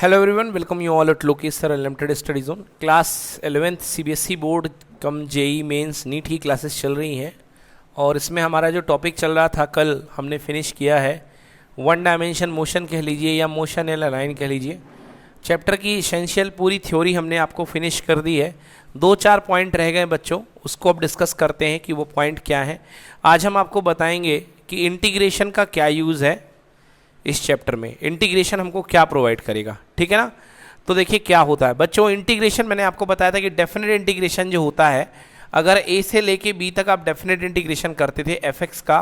Hello everyone, welcome you all at Lokesh sir unlimited study zone. Class 11th CBSE board cum JEE mains NEET की classes चल रही हैं और इसमें हमारा जो टॉपिक चल रहा था कल हमने फिनिश किया है वन डायमेंशन मोशन कह लीजिए या मोशन या लाइन कह लीजिए। चैप्टर की एसेंशियल पूरी थ्योरी हमने आपको फिनिश कर दी है। 2-4 पॉइंट रह गए बच्चों, उसको अब डिस्कस करते हैं कि वो पॉइंट क्या है। आज हम आपको बताएंगे कि इंटीग्रेशन का क्या यूज़ है, इस चैप्टर में इंटीग्रेशन हमको क्या प्रोवाइड करेगा, ठीक है ना। तो देखिए क्या होता है बच्चों, इंटीग्रेशन मैंने आपको बताया था कि डेफिनेट इंटीग्रेशन जो होता है, अगर ए से लेके बी तक आप डेफिनेट इंटीग्रेशन करते थे एफ एक्स का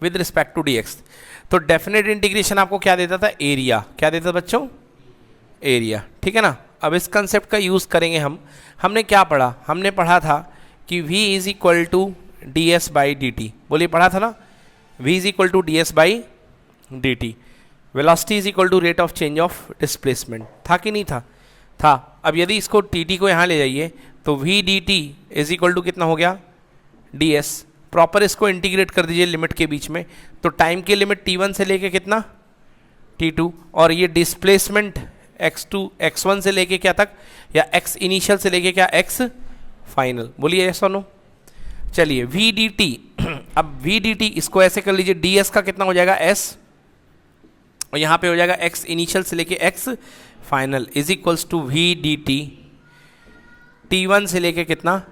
with respect to D X, तो डेफिनेट इंटीग्रेशन आपको क्या देता था, एरिया। क्या देता था बच्चों, एरिया, ठीक है ना। अब इस कंसेप्ट का यूज़ करेंगे हमने क्या पढ़ा, हमने पढ़ा था कि v is equal to D S by D T. बोलिए पढ़ा था ना, v is equal to D S by D T. Velocity is equal to rate of change of displacement, था कि नहीं था, था। अब यदि इसको टी टी को यहाँ ले जाइए तो V D T is equal to कितना हो गया, डी एस। प्रॉपर इसको इंटीग्रेट कर दीजिए लिमिट के बीच में, तो टाइम की लिमिट t1 से लेके कितना t2, और ये डिस्प्लेसमेंट x2 x1 से लेके क्या तक, या x इनिशियल से लेके क्या x फाइनल। बोलिए यस और नो। चलिए v डी टी, अब v डी टी इसको ऐसे कर लीजिए, डी एस का कितना हो जाएगा s, और यहाँ पे हो जाएगा x इनिशियल से लेके x final is equals to V D T t1 से लेके कितना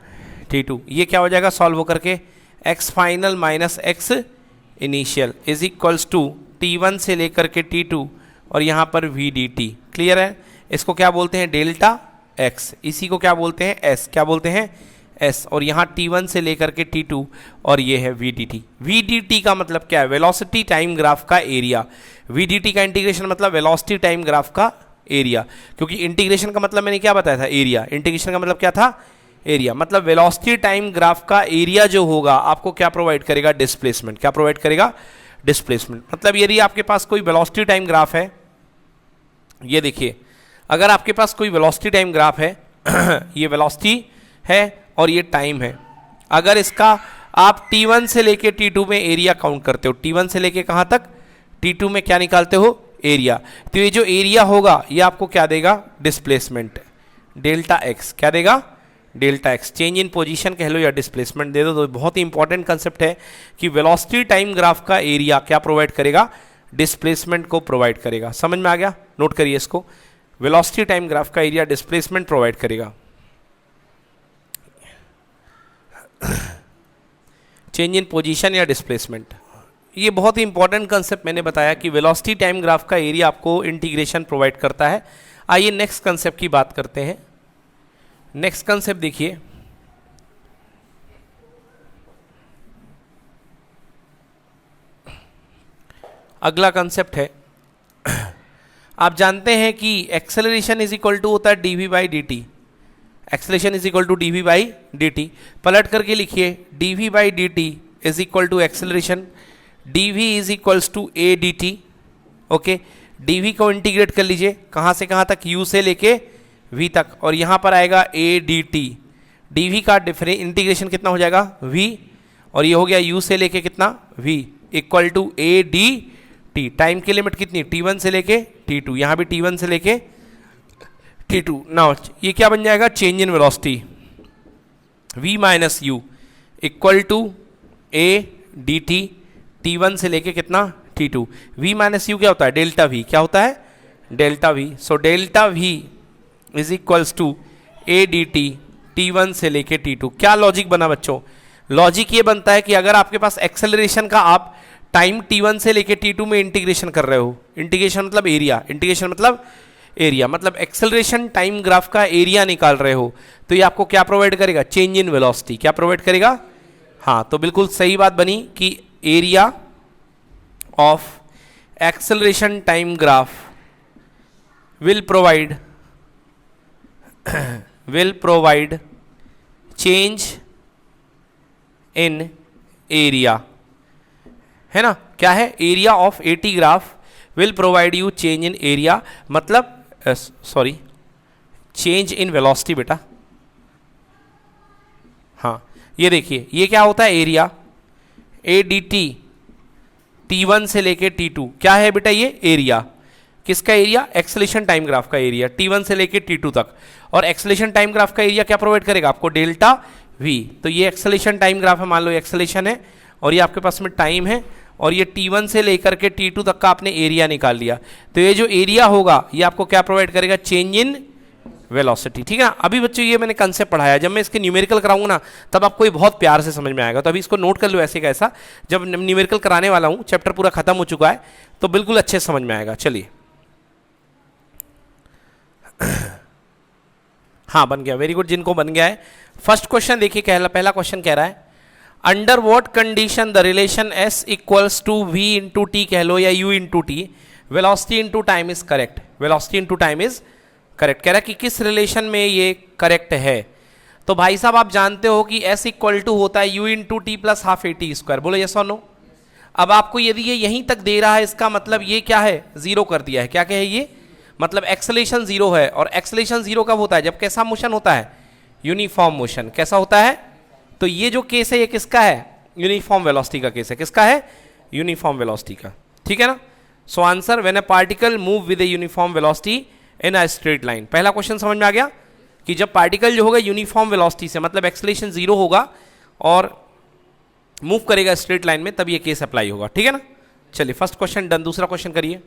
t2। ये क्या हो जाएगा सॉल्व होकर के, x final minus x initial is equals to t1 से लेकर के t2 और यहाँ पर वी डी टी। क्लियर है। इसको क्या बोलते हैं, डेल्टा x, इसी को क्या बोलते हैं s, क्या बोलते हैं s, और यहाँ t1 से लेकर के t2 और ये है vdt। vdt का मतलब क्या है, वेलोसिटी टाइम ग्राफ का एरिया। vdt का इंटीग्रेशन मतलब वेलोसिटी टाइम ग्राफ का एरिया, क्योंकि इंटीग्रेशन का मतलब मैंने क्या बताया था, एरिया। इंटीग्रेशन का मतलब क्या था, एरिया। मतलब वेलोसिटी टाइम ग्राफ का एरिया जो होगा आपको क्या प्रोवाइड करेगा, डिस्प्लेसमेंट। क्या प्रोवाइड करेगा, डिस्प्लेसमेंट। मतलब यदि आपके पास कोई वेलोसिटी टाइम ग्राफ है, ये देखिए अगर आपके पास कोई वेलोसिटी टाइम ग्राफ है ये वेलोसिटी है और ये टाइम है, अगर इसका आप t1 से लेके t2 में एरिया काउंट करते हो, t1 से लेके कहाँ तक, t2 में क्या निकालते हो, एरिया, तो ये जो एरिया होगा ये आपको क्या देगा, डिस्प्लेसमेंट, डेल्टा एक्स। क्या देगा, delta x. Change in position कह लो या डिस्प्लेसमेंट दे दो, तो बहुत ही इंपॉर्टेंट कंसेप्ट है कि वेलोसिटी टाइम ग्राफ का एरिया क्या प्रोवाइड करेगा, डिस्प्लेसमेंट को प्रोवाइड करेगा। समझ में आ गया, नोट करिए इसको, वेलोसिटी टाइम ग्राफ का एरिया डिस्प्लेसमेंट प्रोवाइड करेगा। चेंज इन पोजीशन या डिस्प्लेसमेंट, ये बहुत ही इंपॉर्टेंट कंसेप्ट मैंने बताया कि वेलोसिटी टाइम ग्राफ का एरिया आपको इंटीग्रेशन प्रोवाइड करता है। आइए नेक्स्ट कंसेप्ट की बात करते हैं। नेक्स्ट कंसेप्ट देखिए, अगला कंसेप्ट है, आप जानते हैं कि एक्सेलरेशन इज इक्वल टू होता है D V by D T. Acceleration is equal to D V by D T, पलट करके लिखिए, D V by D T is equal to acceleration, D V is equals to A D T. Okay, D V को integrate कर लीजिए, कहाँ से कहाँ तक, यू से लेके वी तक, और यहाँ पर आएगा ए डी टी। डीवी का इंटीग्रेशन कितना हो जाएगा, वी, और ये हो गया यू से लेके कितना, V, equal to A D T. Time की लिमिट कितनी, t1 से लेके t2, यहाँ भी t1 से लेके t2। नाउ ये क्या बन जाएगा, change in velocity, v minus U equal to a D T, t1 से लेके कितना, t2। v माइनस यू क्या होता है, डेल्टा v। क्या होता है, delta v। So delta v is equals to a D T, t1 से लेके t2। क्या लॉजिक बना बच्चों, लॉजिक ये बनता है कि अगर आपके पास एक्सेलरेशन का आप टाइम t1 से लेके t2 में इंटीग्रेशन कर रहे हो, इंटीग्रेशन मतलब एरिया, इंटीग्रेशन मतलब एरिया, मतलब एक्सेलरेशन टाइम ग्राफ का एरिया निकाल रहे हो, तो ये आपको क्या प्रोवाइड करेगा, चेंज इन वेलोसिटी। क्या प्रोवाइड करेगा, हाँ, तो बिल्कुल सही बात बनी कि area of acceleration time graph will provide change in area, है ना। क्या है, area of eighty graph will provide you change in area, मतलब सॉरी चेंज इन वेलोसिटी बेटा। हाँ, ये देखिए ये क्या होता है, area A D T, t1 से लेके t2 क्या है बेटा, ये एरिया। किसका एरिया? एक्सेलेरेशन टाइम ग्राफ का एरिया, t1 से लेके t2 तक। और एक्सेलेरेशन टाइम ग्राफ का एरिया क्या प्रोवाइड करेगा आपको? Delta v। तो ये एक्सेलेरेशन टाइम ग्राफ है, मान लो एक्सेलेरेशन है और ये आपके पास में टाइम है, और ये t1 से लेकर के t2 तक का आपने एरिया निकाल लिया। तो ये जो एरिया होगा ये आपको क्या प्रोवाइड करेगा? Change in velocity. ठीक है ना। अभी बच्चों ये मैंने कंसेप्ट पढ़ाया, जब मैं इसके न्यूमेरिकल कराऊंगा ना तब आपको ये बहुत प्यार से समझ में आएगा। तो अभी इसको नोट कर लो ऐसे का ऐसा, जब न्यूमेरिकल कराने वाला हूं, चैप्टर पूरा खत्म हो चुका है तो बिल्कुल अच्छे से समझ में आएगा। चलिए हाँ बन गया, वेरी गुड, जिनको बन गया है। फर्स्ट क्वेश्चन देखिए, पहला क्वेश्चन कह रहा है under what condition the relation s equals to v into T कह लो या u into T, velocity into time is correct. Velocity into time is correct. कह रहा है कि किस रिलेशन में ये करेक्ट है। तो भाई साहब आप जानते हो कि s इक्वल टू होता है u into T plus half A T square. बोलो यस और नो। अब आपको यदि ये यहीं तक दे रहा है, इसका मतलब ये क्या है? जीरो कर दिया है। क्या कहे ये? मतलब एक्सेलेरेशन जीरो है। और एक्सेलेरेशन जीरो कब होता है? जब कैसा मोशन होता है? Uniform motion. कैसा होता है? तो ये जो केस है ये किसका है? यूनिफॉर्म वेलोसिटी का केस है। किसका है? यूनिफॉर्म वेलोसिटी का। ठीक है ना। So answer when a particle move with a uniform velocity in a straight line. पहला क्वेश्चन समझ में आ गया कि जब पार्टिकल जो होगा यूनिफॉर्म वेलोसिटी से, मतलब एक्सेलेरेशन जीरो होगा और मूव करेगा स्ट्रेट लाइन में, तब ये केस अप्लाई होगा। ठीक है ना। चलिए फर्स्ट क्वेश्चन डन। दूसरा क्वेश्चन करिए।